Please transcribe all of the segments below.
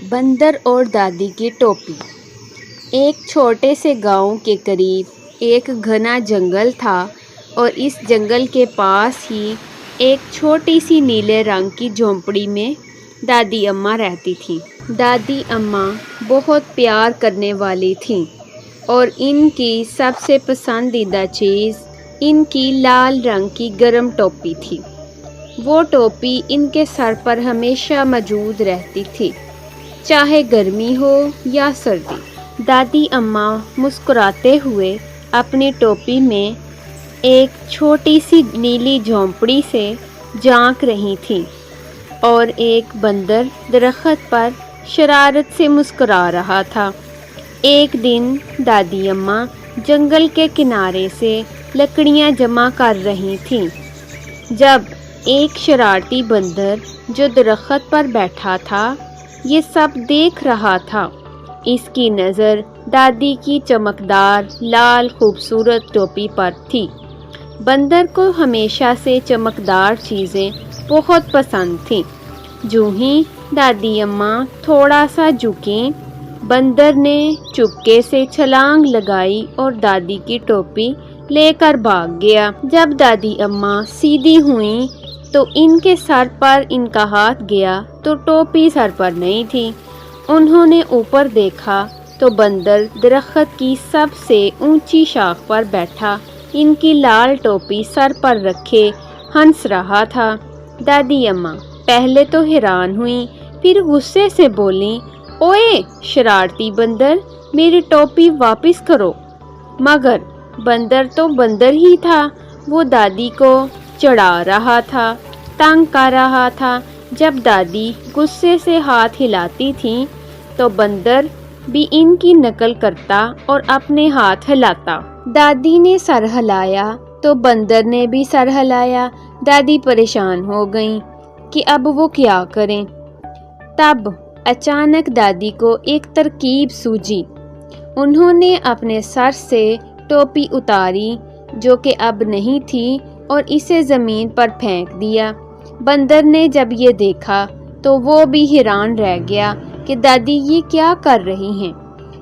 बंदर और दादी की टोपी। एक छोटे से गांव के करीब एक घना जंगल था और इस जंगल के पास ही एक छोटी सी नीले रंग की झोंपड़ी में दादी अम्मा रहती थीं। दादी अम्मा बहुत प्यार करने वाली थीं और इनकी सबसे पसंदीदा चीज़ इनकी लाल रंग की गर्म टोपी थी। वो टोपी इनके सर पर हमेशा मौजूद रहती थी, चाहे गर्मी हो या सर्दी। दादी अम्मा मुस्कुराते हुए अपनी टोपी में एक छोटी सी नीली झोंपड़ी से झांक रही थी और एक बंदर दरख्त पर शरारत से मुस्कुरा रहा था। एक दिन दादी अम्मा जंगल के किनारे से लकड़ियां जमा कर रही थीं, जब एक शरारती बंदर जो दरख्त पर बैठा था ये सब देख रहा था। इसकी नज़र दादी की चमकदार लाल खूबसूरत टोपी पर थी। बंदर को हमेशा से चमकदार चीज़ें बहुत पसंद थीं। जो ही दादी अम्मा थोड़ा सा झुकीं, बंदर ने चुपके से छलांग लगाई और दादी की टोपी लेकर भाग गया। जब दादी अम्मा सीधी हुई तो इनके सर पर इनका हाथ गया तो टोपी सर पर नहीं थी। उन्होंने ऊपर देखा तो बंदर दरख्त की सबसे ऊंची शाख पर बैठा इनकी लाल टोपी सर पर रखे हंस रहा था। दादी अम्मा पहले तो हैरान हुई, फिर गुस्से से बोली, ओए शरारती बंदर, मेरी टोपी वापस करो। मगर बंदर तो बंदर ही था, वो दादी को चढ़ा रहा था, तंग कर रहा था। जब दादी गुस्से से हाथ हिलाती थी तो बंदर भी इनकी नकल करता और अपने हाथ हिलाता। दादी ने सर हिलाया तो बंदर ने भी सर हिलाया। दादी परेशान हो गईं कि अब वो क्या करें। तब अचानक दादी को एक तरकीब सूझी। उन्होंने अपने सर से टोपी उतारी जो कि अब नहीं थी और इसे ज़मीन पर फेंक दिया। बंदर ने जब ये देखा तो वो भी हैरान रह गया कि दादी ये क्या कर रही हैं।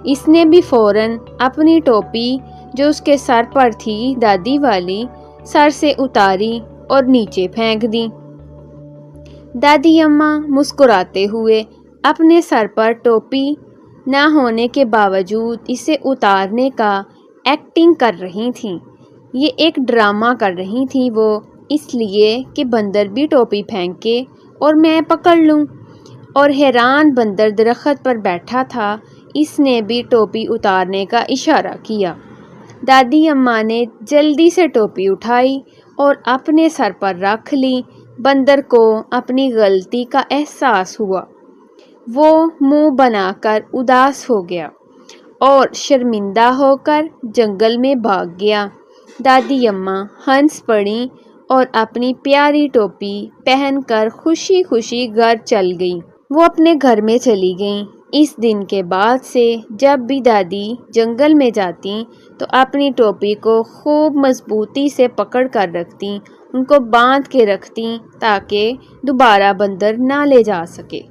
इसने भी फौरन अपनी टोपी जो उसके सर पर थी दादी वाली, सर से उतारी और नीचे फेंक दी। दादी अम्मा मुस्कुराते हुए अपने सर पर टोपी न होने के बावजूद इसे उतारने का एक्टिंग कर रही थीं। ये एक ड्रामा कर रही थी वो, इसलिए कि बंदर भी टोपी फेंके और मैं पकड़ लूं। और हैरान बंदर दरख्त पर बैठा था, इसने भी टोपी उतारने का इशारा किया। दादी अम्मा ने जल्दी से टोपी उठाई और अपने सर पर रख ली। बंदर को अपनी गलती का एहसास हुआ। वो मुंह बनाकर उदास हो गया और शर्मिंदा होकर जंगल में भाग गया। दादी अम्मा हंस पड़ी और अपनी प्यारी टोपी पहनकर खुशी खुशी घर चल गई। वो अपने घर में चली गईं। इस दिन के बाद से जब भी दादी जंगल में जाती तो अपनी टोपी को खूब मजबूती से पकड़ कर रखती, उनको बांध के रखती ताकि दोबारा बंदर ना ले जा सके।